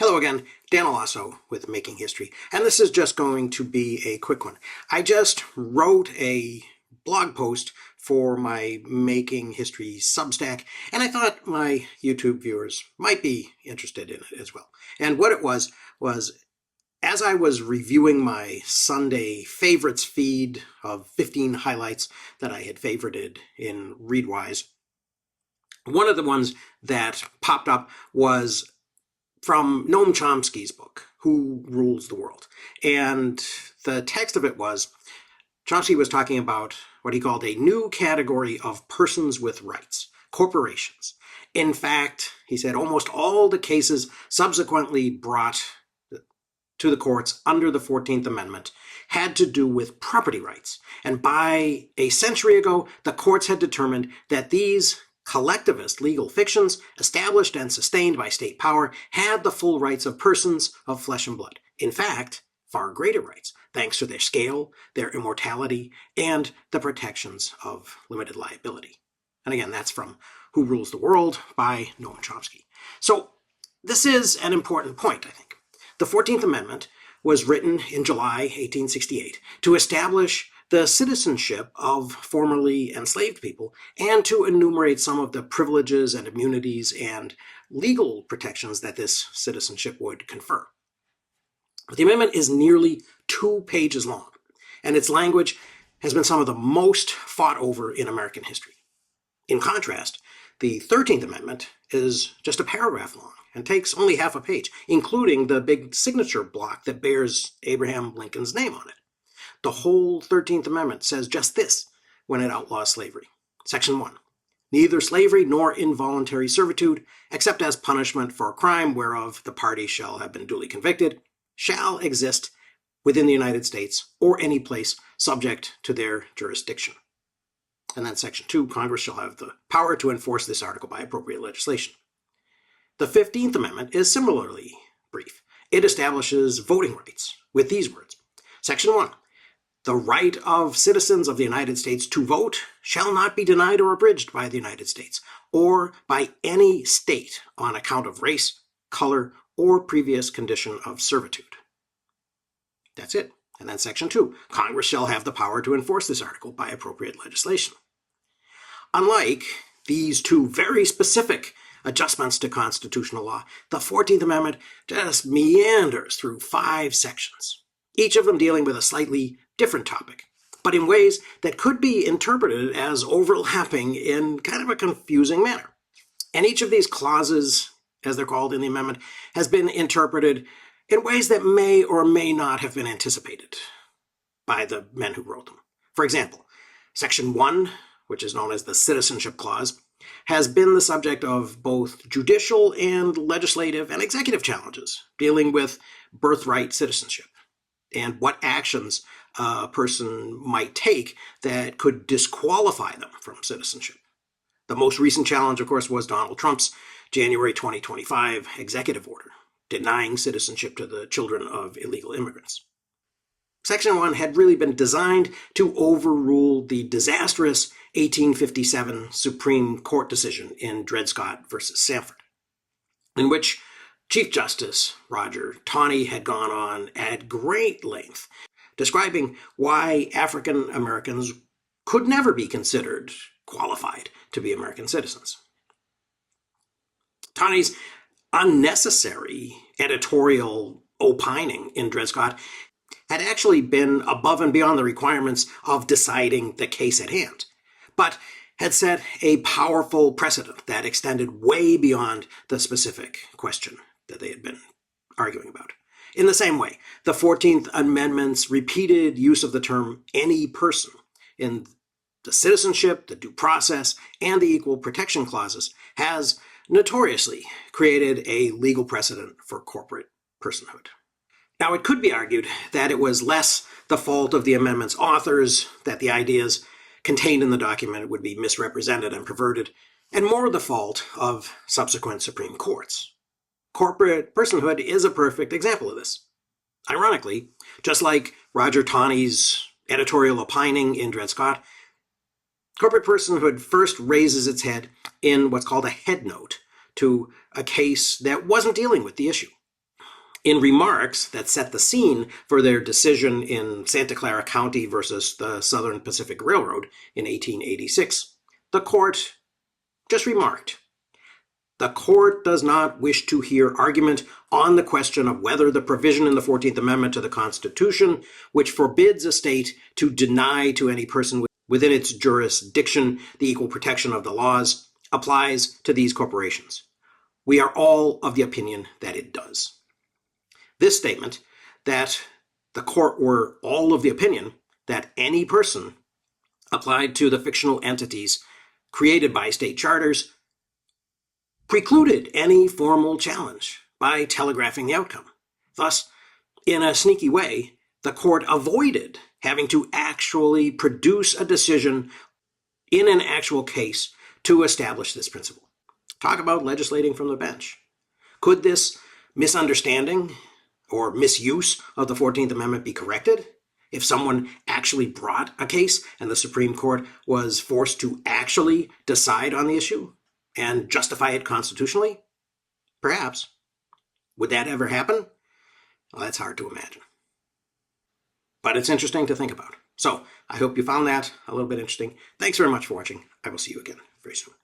Hello again, Dan Alasso with Making History, and this is just going to be a quick one. I just wrote a blog post for my Making History Substack, and I thought my YouTube viewers might be interested in it as well. And what it was as I was reviewing my Sunday favorites feed of 15 highlights that I had favorited in Readwise, one of the ones that popped up was from Noam Chomsky's book, Who Rules the World. And the text of it was, Chomsky was talking about what he called a new category of persons with rights, corporations. In fact, he said almost all the cases subsequently brought to the courts under the 14th Amendment had to do with property rights. And by a century ago, the courts had determined that these collectivist legal fictions, established and sustained by state power, had the full rights of persons of flesh and blood. In fact, far greater rights, thanks to their scale, their immortality, and the protections of limited liability. And again, that's from Who Rules the World by Noam Chomsky. So this is an important point, I think. The 14th Amendment was written in July 1868 to establish the citizenship of formerly enslaved people and to enumerate some of the privileges and immunities and legal protections that this citizenship would confer. But the amendment is nearly 2 pages long, and its language has been some of the most fought over in American history. In contrast, the 13th Amendment is just a paragraph long and takes only half a page, including the big signature block that bears Abraham Lincoln's name on it. The whole 13th Amendment says just this when it outlaws slavery. Section 1. Neither slavery nor involuntary servitude, except as punishment for a crime whereof the party shall have been duly convicted, shall exist within the United States or any place subject to their jurisdiction. And then Section 2, Congress shall have the power to enforce this article by appropriate legislation. The 15th Amendment is similarly brief. It establishes voting rights with these words. Section 1. The right of citizens of the United States to vote shall not be denied or abridged by the United States or by any state on account of race, color, or previous condition of servitude. That's it. And then Section 2, Congress shall have the power to enforce this article by appropriate legislation. Unlike these two very specific adjustments to constitutional law, the 14th Amendment just meanders through 5 sections, each of them dealing with a slightly different topic, but in ways that could be interpreted as overlapping in kind of a confusing manner. And each of these clauses, as they're called in the amendment, has been interpreted in ways that may or may not have been anticipated by the men who wrote them. For example, Section 1, which is known as the Citizenship Clause, has been the subject of both judicial and legislative and executive challenges dealing with birthright citizenship and what actions a person might take that could disqualify them from citizenship. The most recent challenge, of course, was Donald Trump's January 2025 executive order, denying citizenship to the children of illegal immigrants. Section 1 had really been designed to overrule the disastrous 1857 Supreme Court decision in Dred Scott versus Sanford, in which Chief Justice Roger Taney had gone on at great length describing why African Americans could never be considered qualified to be American citizens. Taney's unnecessary editorial opining in Dred Scott had actually been above and beyond the requirements of deciding the case at hand, but had set a powerful precedent that extended way beyond the specific question that they had been arguing about. In the same way, the 14th Amendment's repeated use of the term any person in the citizenship, the due process, and the equal protection clauses has notoriously created a legal precedent for corporate personhood. Now, it could be argued that it was less the fault of the amendment's authors that the ideas contained in the document would be misrepresented and perverted, and more the fault of subsequent Supreme Courts. Corporate personhood is a perfect example of this. Ironically, just like Roger Taney's editorial opining in Dred Scott, corporate personhood first raises its head in what's called a headnote to a case that wasn't dealing with the issue. In remarks that set the scene for their decision in Santa Clara County versus the Southern Pacific Railroad in 1886, the court just remarked, "The court does not wish to hear argument on the question of whether the provision in the 14th Amendment to the Constitution, which forbids a state to deny to any person within its jurisdiction the equal protection of the laws, applies to these corporations. We are all of the opinion that it does." This statement, that the court were all of the opinion that any person applied to the fictional entities created by state charters, precluded any formal challenge by telegraphing the outcome. Thus, in a sneaky way, the court avoided having to actually produce a decision in an actual case to establish this principle. Talk about legislating from the bench. Could this misunderstanding or misuse of the 14th Amendment be corrected if someone actually brought a case and the Supreme Court was forced to actually decide on the issue and justify it constitutionally? Perhaps. Would that ever happen? Well, that's hard to imagine. But it's interesting to think about. So I hope you found that a little bit interesting. Thanks very much for watching. I will see you again very soon.